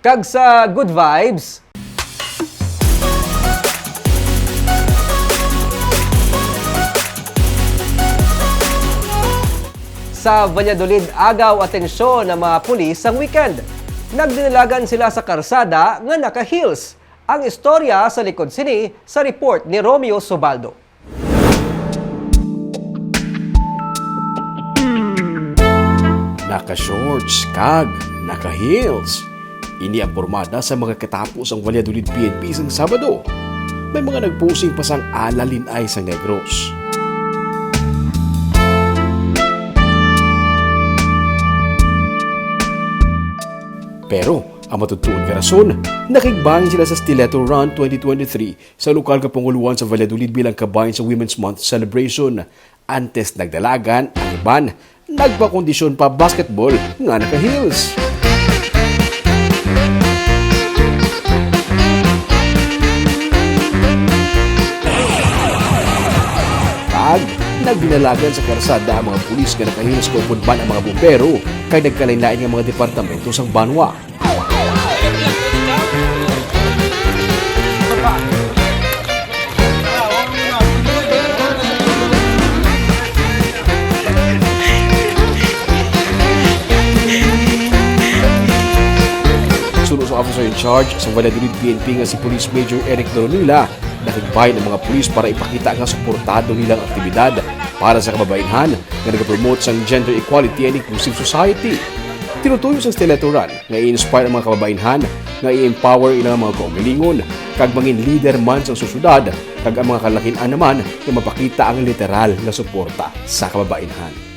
Kag sa good vibes, sa Valladolid, agaw atensyon ng mga pulis ang weekend. Nagdinilagan sila sa karsada nga naka-heels. Ang istorya sa likod sini sa report ni Romeo Sobaldo. Naka-shorts, kag, naka-heels. Ini ang pormada sa mga katapos ang Valladolid PNP sang Sabado. May mga nagpusing pasang alalin ay sa Negros. Pero, ang matutuon nga rason, nakigbangin sila sa Stiletto Run 2023 sa lokal kapanguluan sa Valladolid bilang kabayan sa Women's Month celebration. Antes nagdalagan, ang iban, nagpakondisyon pa basketball nga naka-heels. Nagdinalagan sa karsada ang mga pulis nga nakahilos ko punban ang mga bumbero kay nagkalain-lain ng mga departamento sa Banwa. Sunod sa officer in charge sa Valladolid PNP nga si Police Major Eric Doronila, nakigbayan ng mga pulis para ipakita nga suportado nilang aktibidad para sa kababainhan na nag-promote sa gender equality and inclusive society. Tinutuyo sa Stiletto Run nga i-inspire ang mga kababainhan nga i-empower ilang mga kaumilingon kag mangin leader man sa susyudad kag ang mga kalakin-an naman nga mapakita ang literal na suporta sa kababainhan.